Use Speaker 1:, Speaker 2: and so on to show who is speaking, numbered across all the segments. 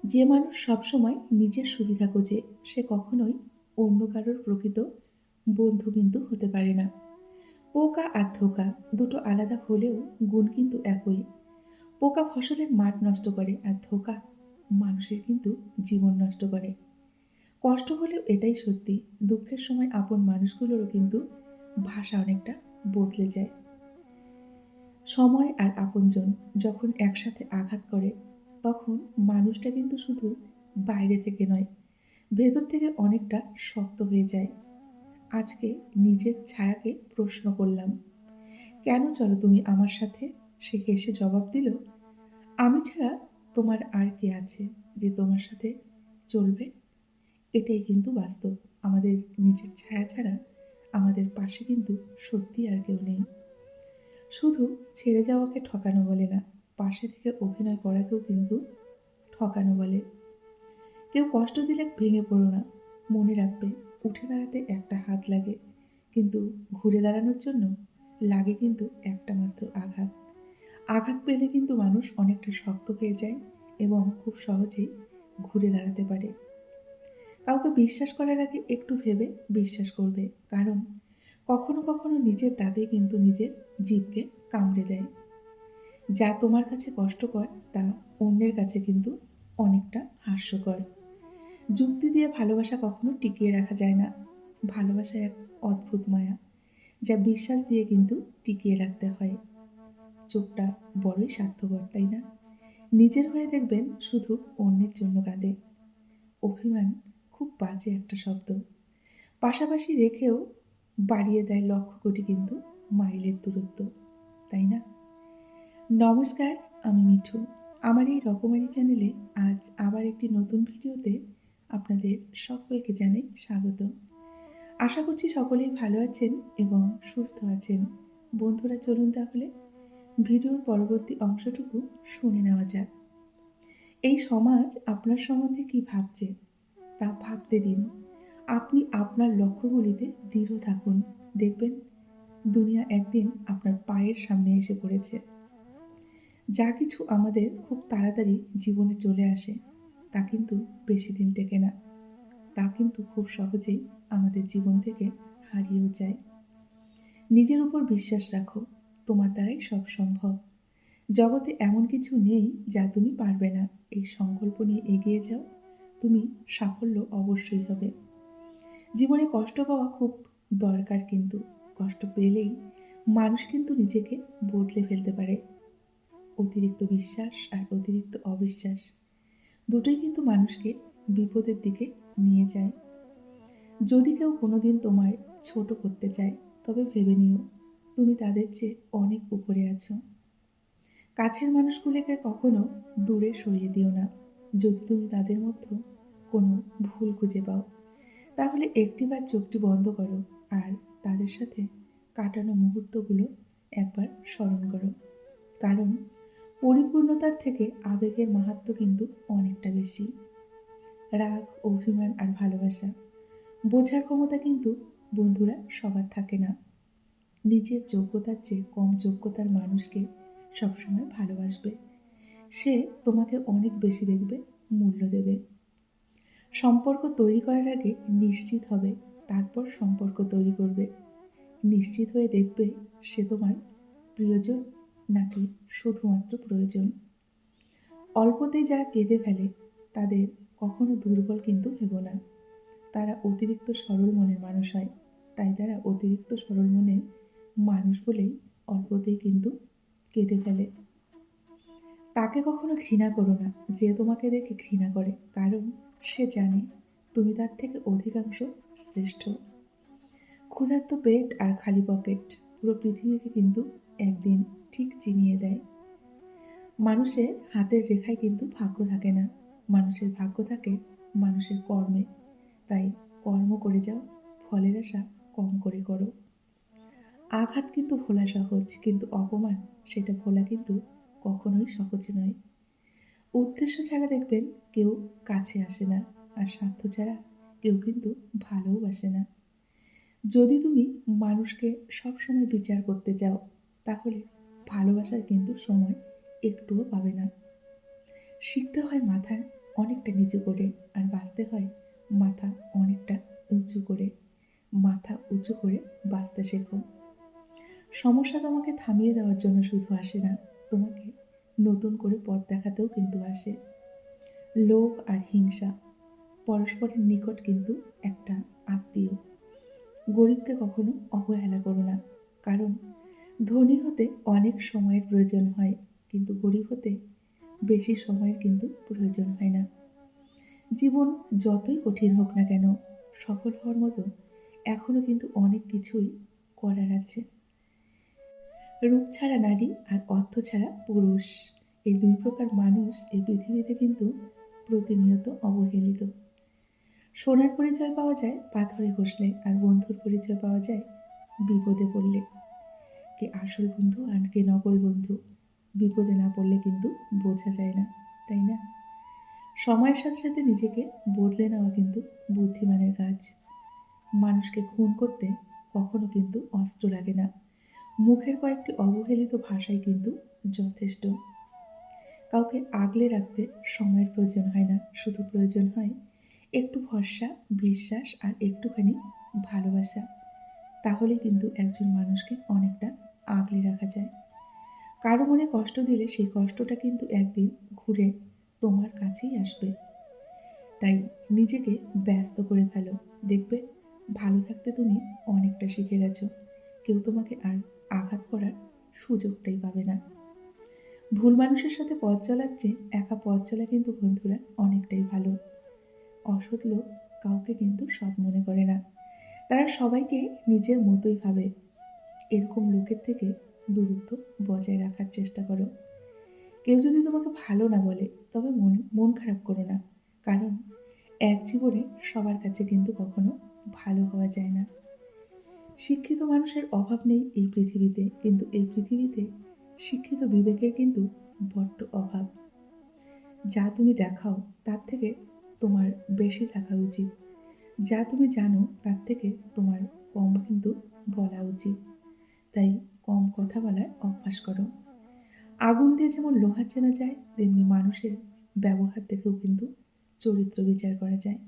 Speaker 1: যে মানুষ সবসময় নিজের সুবিধা খোঁজে সে কখনোই অন্য কারোর প্রকৃত বন্ধু কিন্তু হতে পারে না। পোকা আর ধোঁকা দুটো আলাদা হলেও গুণ কিন্তু একই। পোকা ফসলের মাঠ নষ্ট করে আর ধোঁকা মানুষের কিন্তু জীবন নষ্ট করে। কষ্ট হলেও এটাই সত্যি, দুঃখের সময় আপন মানুষগুলোরও কিন্তু ভাষা অনেকটা বদলে যায়। সময় আর আপনজন যখন একসাথে আঘাত করে তখন মানুষটা কিন্তু শুধু বাইরে থেকে নয়, ভেতর থেকে অনেকটা শক্ত হয়ে যায়। আজকে নিজের ছায়াকে প্রশ্ন করলাম, কেন চলো তুমি আমার সাথে? সে হেসে জবাব দিল, আমি ছাড়া তোমার আর কে আছে যে তোমার সাথে চলবে? এটাই কিন্তু বাস্তব। আমাদের নিজের ছায়া ছাড়া আমাদের পাশে কিন্তু সত্যি আর কেউ নেই। শুধু ছেড়ে যাওয়াকে ঠকানো বলে না, পাশে থেকে অভিনয় করাকেও কিন্তু ঠকানো বলে। কেউ কষ্ট দিলে ভেঙে পড়ো না। মনে রাখবে, উঠে দাঁড়াতে একটা হাত লাগে, কিন্তু ঘুরে দাঁড়ানোর জন্য লাগে কিন্তু একটা মাত্র আঘাত। আঘাত পেলে কিন্তু মানুষ অনেকটা শক্ত হয়ে যায় এবং খুব সহজেই ঘুরে দাঁড়াতে পারে। কাউকে বিশ্বাস করার আগে একটু ভেবে বিশ্বাস করবে, কারণ কখনো কখনো নিজের দাঁতে কিন্তু নিজের জিভকে কামড়ে দেয়। যা তোমার কাছে কষ্টকর তা অন্যের কাছে কিন্তু অনেকটা হাস্যকর। যুক্তি দিয়ে ভালোবাসা কখনো টিকিয়ে রাখা যায় না। ভালোবাসা এক অদ্ভুত মায়া, যা বিশ্বাস দিয়ে কিন্তু টিকিয়ে রাখতে হয়। চোখটা বড়ই স্বার্থপর, তাই না? নিজের হয়ে দেখবেন শুধু অন্যের জন্য কাঁদে। অভিমান খুব বাজে একটা শব্দ। পাশাপাশি রেখেও বাড়িয়ে দেয় লক্ষ কোটি কিন্তু মাইলের দূরত্ব, তাই না? নমস্কার, আমি মিঠু। আমার এই রকমারি চ্যানেলে আজ আবার একটি নতুন ভিডিওতে আপনাদের সকলকে জানাই স্বাগত। আশা করছি সকলেই ভালো আছেন এবং সুস্থ আছেন। বন্ধুরা, চলুন তাহলে ভিডিওর পরবর্তী অংশটুকু শুনে নেওয়া যাক। এই সমাজ আপনার সম্বন্ধে কি ভাবছে তা ভাবতে দিন। আপনি আপনার লক্ষ্যগুলিতে দৃঢ় থাকুন। দেখবেন দুনিয়া একদিন আপনার পায়ের সামনে এসে পড়েছে। যা কিছু আমাদের খুব তাড়াতাড়ি জীবনে চলে আসে তা কিন্তু বেশি দিন টেকে না। তা কিন্তু খুব সহজেই আমাদের জীবন থেকে হারিয়েও যায়। নিজের উপর বিশ্বাস রাখো, তোমার দ্বারাই সব সম্ভব। জগতে এমন কিছু নেই যা তুমি পারবে না। এই সংকল্প নিয়ে এগিয়ে যাও, তুমি সাফল্য অবশ্যই হবে। জীবনে কষ্ট পাওয়া খুব দরকার, কিন্তু কষ্ট পেলেই মানুষ কিন্তু নিজেকে বদলে ফেলতে পারে। অতিরিক্ত বিশ্বাস আর অতিরিক্ত অবিশ্বাস দুটোই কিন্তু মানুষকে বিপদের দিকে নিয়ে যায়। যদি কেউ কোনোদিন তোমায় ছোট করতে চায়, তবে ভেবে নিও তুমি তাদের চেয়ে অনেক উপরে আছো। কাছের মানুষগুলোকে কখনো দূরে সরিয়ে দিও না। যদি তুমি তাদের মধ্যে কোনো ভুল খুঁজে পাও, তাহলে একটিবার চোখটি বন্ধ করো আর তাদের সাথে কাটানো মুহূর্তগুলো একবার স্মরণ করো। কারণ পরিপূর্ণতার থেকে আবেগের মাহাত্ম্য কিন্তু অনেকটা বেশি। রাগ, অভিমান আর ভালোবাসা বোঝার ক্ষমতা কিন্তু বন্ধুরা সবার থাকে না। নিজের যোগ্যতার চেয়ে কম যোগ্যতার মানুষকে সবসময় ভালোবাসবে। সে তোমাকে অনেক বেশি দেখবে, মূল্য দেবে। সম্পর্ক তৈরি করার আগে নিশ্চিত হবে, তারপর সম্পর্ক তৈরি করবে। নিশ্চিত হয়ে দেখবে সে তোমার প্রিয়জন নাকি শুধুমাত্র প্রয়োজন। অল্পতেই যারা কেঁদে ফেলে তাদের কখনো দুর্বল কিন্তু ভেবো না। তারা অতিরিক্ত সরল মনের মানুষ হয়। তাই তারা অতিরিক্ত সরল মনের মানুষ বলেই অল্পতেই কিন্তু কেঁদে ফেলে। তাকে কখনো ঘৃণা করো না যে তোমাকে দেখে ঘৃণা করে, কারণ সে জানে তুমি তার থেকে অধিকাংশ শ্রেষ্ঠ। ক্ষুধার্ত পেট আর খালি পকেট পুরো পৃথিবীকে কিন্তু একদিন ঠিক চিনিয়ে দেয়। মানুষের হাতের রেখায় কিন্তু ভাগ্য থাকে না, মানুষের ভাগ্য থাকে মানুষের কর্মে। তাই কর্ম করে যাও, ফলের আশা কম করে করো। আঘাত কিন্তু ভোলা সহজ, কিন্তু অপমান সেটা ভোলা কিন্তু কখনোই সহজ নয়। উদ্দেশ্য ছাড়া দেখবেন কেউ কাছে আসে না, আর স্বার্থ ছাড়া কেউ কিন্তু ভালোবাসে না। যদি তুমি মানুষকে সবসময় বিচার করতে যাও, তাহলে ভালোবাসার কিন্তু সময় একটুও পাবে না। শিখতে হয় মাথার অনেকটা নিচু করে, আর বাঁচতে হয় মাথা অনেকটা উঁচু করে। মাথা উঁচু করে বাঁচতে শেখো। সমস্যা তোমাকে থামিয়ে দেওয়ার জন্য শুধু আসে না, তোমাকে নতুন করে পথ দেখাতেও কিন্তু আসে। লোভ আর হিংসা পরস্পরের নিকট কিন্তু একটা আত্মীয়। গরিবকে কখনো অবহেলা করো না, কারণ ধনী হতে অনেক সময়ের প্রয়োজন হয়, কিন্তু গরিব হতে বেশি সময়ের কিন্তু প্রয়োজন হয় না। জীবন যতই কঠিন হোক না কেন, সফল হওয়ার মতো এখনো কিন্তু অনেক কিছুই করার আছে। রূপ ছাড়া নারী আর অর্থ ছাড়া পুরুষ, এই দুই প্রকার মানুষ এই পৃথিবীতে কিন্তু প্রতিনিয়ত অবহেলিত। সোনার পরিচয় পাওয়া যায় পাথরে ঘষলে, আর বন্ধুর পরিচয় পাওয়া যায় বিপদে পড়লে। কে আসল বন্ধু আর কে নকল বন্ধু বিপদে না পড়লে কিন্তু বোঝা যায় না, তাই না? সময়ের সাথে সাথে নিজেকে বদলে নেওয়া কিন্তু বুদ্ধিমানের কাজ। মানুষকে খুন করতে কখনো কিন্তু অস্ত্র লাগে না, মুখের কয়েকটি অবহেলিত ভাষাই কিন্তু যথেষ্ট। কাউকে আগলে রাখতে সময়ের প্রয়োজন হয় না, শুধু প্রয়োজন হয় একটু ভরসা, বিশ্বাস আর একটুখানি ভালোবাসা। তাহলে কিন্তু একজন মানুষকে অনেকটা আগলে রাখা যায়। কারো মনে কষ্ট দিলে সেই কষ্টটা কিন্তু একদিন ঘুরে তোমার কাছেই আসবে। তাই নিজেকে ব্যস্ত করে ফেলো, দেখবে ভালো থাকতে তুমি অনেকটা শিখে গেছো। কেউ তোমাকে আর আঘাত করার সুযোগটাই পাবে না। ভুল মানুষের সাথে পথ চলার চেয়ে একা পথ চলা কিন্তু বন্ধুরা অনেকটাই ভালো। অসৎ লোক কাউকে কিন্তু সৎ মনে করে না, তারা সবাইকে নিজের মতোই ভাবে। এরকম লোকের থেকে দূরত্ব বজায় রাখার চেষ্টা করো। কেউ যদি তোমাকে ভালো না বলে, তবে মন মন খারাপ করো না, কারণ এক জীবনে সবার কাছে কিন্তু কখনো ভালো হওয়া যায় না। শিক্ষিত মানুষের অভাব নেই এই পৃথিবীতে, কিন্তু এই পৃথিবীতে শিক্ষিত বিবেকের কিন্তু বড্ড অভাব। যা তুমি দেখাও তার থেকে তোমার বেশি থাকা উচিত। যা তুমি জানো তার থেকে তোমার কম কিন্তু বলা উচিত। তাই কম কথা বলার অভ্যাস করো। আগুন দিয়ে যেমন লোহা চেনা যায়, তেমনি মানুষের ব্যবহার দেখেও কিন্তু চরিত্র বিচার করা যায়।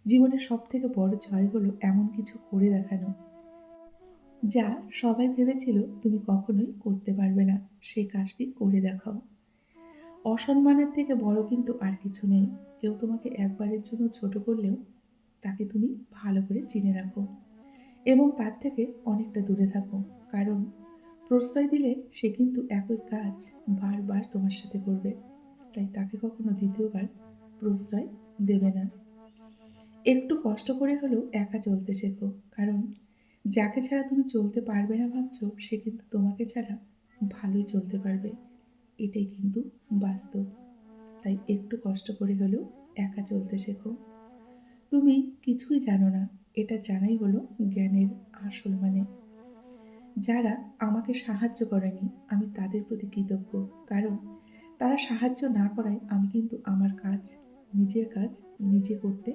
Speaker 1: জীবনের সবথেকে বড় জয় হলো এমন কিছু করে দেখানো, যা সবাই ভেবেছিল তুমি কখনোই করতে পারবে না, সেই কাজটি করে দেখাও। অসম্মানের থেকে বড় কিন্তু আর কিছু নেই। কেউ তোমাকে একবারের জন্য ছোট করলেও তাকে তুমি ভালো করে চিনে রাখো এবং তার থেকে অনেকটা দূরে থাকো। কারণ প্রশ্রয় দিলে সে কিন্তু একই কাজ বারবার তোমার সাথে করবে। তাই তাকে কখনো দ্বিতীয়বার প্রশ্রয় দেবে না। একটু কষ্ট করে হলেও একা চলতে শেখো, কারণ যাকে ছাড়া তুমি চলতে পারবে না ভাবছো, সে কিন্তু তোমাকে ছাড়া ভালোই চলতে পারবে। এটাই কিন্তু বাস্তব। তাই একটু কষ্ট করে হলেও একা চলতে শেখো। তুমি কিছুই জানো না, এটা জানাই হলো জ্ঞানের আসল মানে। যারা আমাকে সাহায্য করেনি, আমি তাদের প্রতি কৃতজ্ঞ, কারণ তারা সাহায্য না করায় আমি কিন্তু আমার কাজ, নিজের কাজ নিজে করতে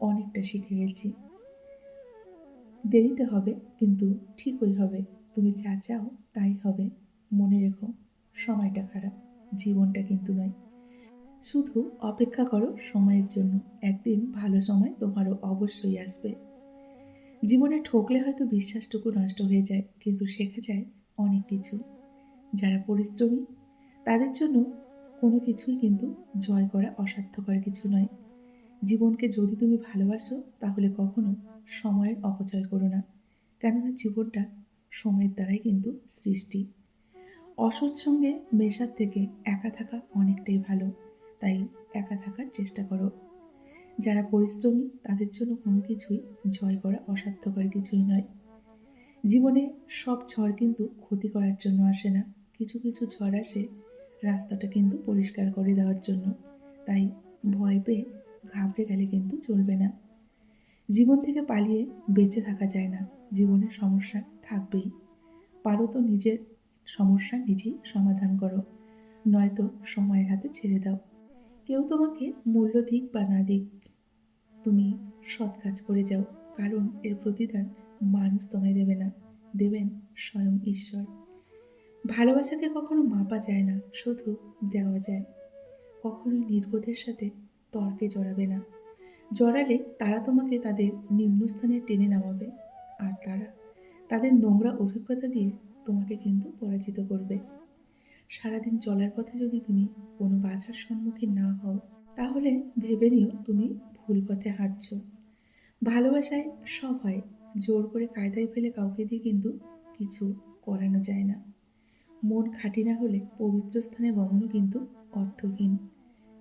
Speaker 1: অনেকটা শিখে গেছি। দেরিতে হবে, কিন্তু ঠিকই হবে। তুমি যা চাও তাই হবে। মনে রেখো, সময়টা খারাপ, জীবনটা কিন্তু নয়। শুধু অপেক্ষা করো সময়ের জন্য। একদিন ভালো সময় তোমারও অবশ্যই আসবে। জীবনে ঠকলে হয়তো বিশ্বাসটুকু নষ্ট হয়ে যায়, কিন্তু শেখা যায় অনেক কিছু। যারা পরিশ্রমী তাদের জন্য কোনো কিছুই কিন্তু জয় করা অসাধ্যকর কিছু নয়। জীবনকে যদি তুমি ভালোবাসো, তাহলে কখনো সময়ের অপচয় করো না, কেননা জীবনটা সময়ের দ্বারাই কিন্তু সৃষ্টি। অসৎ সঙ্গে মেশার থেকে একা থাকা অনেকটাই ভালো। তাই একা থাকার চেষ্টা করো। যারা পরিশ্রমী তাদের জন্য কোনো কিছুই জয় করা অসাধ্যকর কিছুই নয়। জীবনে সব ঝড় কিন্তু ক্ষতি করার জন্য আসে না, কিছু কিছু ঝড় আসে রাস্তাটা কিন্তু পরিষ্কার করে দেওয়ার জন্য। তাই ভয় পেয়ে ঘাবড়ে গেলে কিন্তু চলবে না। জীবন থেকে পালিয়ে বেঁচে থাকা যায় না, জীবনের সমস্যা থাকবেই। পারো তো নিজের সমস্যা নিজেই সমাধান করো, নয়তো সময়ের হাতে ছেড়ে দাও। কেউ তোমাকে মূল্য দিক বা না দিক, তুমি সৎ কাজ করে যাও, কারণ এর প্রতিদান মানুষ তোমায় দেবে না, দেবেন স্বয়ং ঈশ্বর। ভালোবাসাকে কখনো মাপা যায় না, শুধু দেওয়া যায়। কখনোই নির্বোধের সাথে তর্কে জড়াবে না। জড়ালে তারা তোমাকে তাদের নিম্নস্থানে টেনে নামাবে। আর তারা তাদের নোংরা অভিজ্ঞতা দিয়ে তোমাকে কিন্তু পরাজিত করবে। সারাদিন চলার পথে যদি তুমি কোনো বাধার সম্মুখীন না হও, তাহলে ভেবে নিও তুমি ভুল পথে হাঁটছো। ভালোবাসায় সব হয়। জোর করে কায়দায় ফেলে কাউকে দিয়ে কিন্তু কিছু করানো যায় না। মন খাঁটি না হলে পবিত্র স্থানে গমনও কিন্তু অর্থহীন।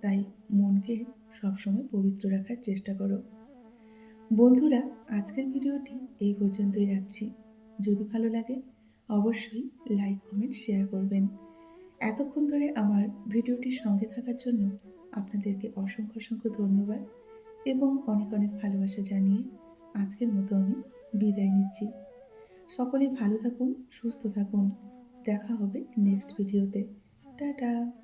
Speaker 1: তাই মনকে সবসময় পবিত্র রাখার চেষ্টা করো। বন্ধুরা, আজকের ভিডিওটি এই পর্যন্তই রাখছি। যদি ভালো লাগে অবশ্যই লাইক, কমেন্ট, শেয়ার করবেন। এতক্ষণ ধরে আমার ভিডিওটির সঙ্গে থাকার জন্য আপনাদেরকে অসংখ্য অসংখ্য ধন্যবাদ এবং অনেক অনেক ভালোবাসা জানিয়ে আজকের মতো আমি বিদায় নিচ্ছি। সকলে ভালো থাকুন, সুস্থ থাকুন। দেখা হবে নেক্সট ভিডিওতে। টাটা।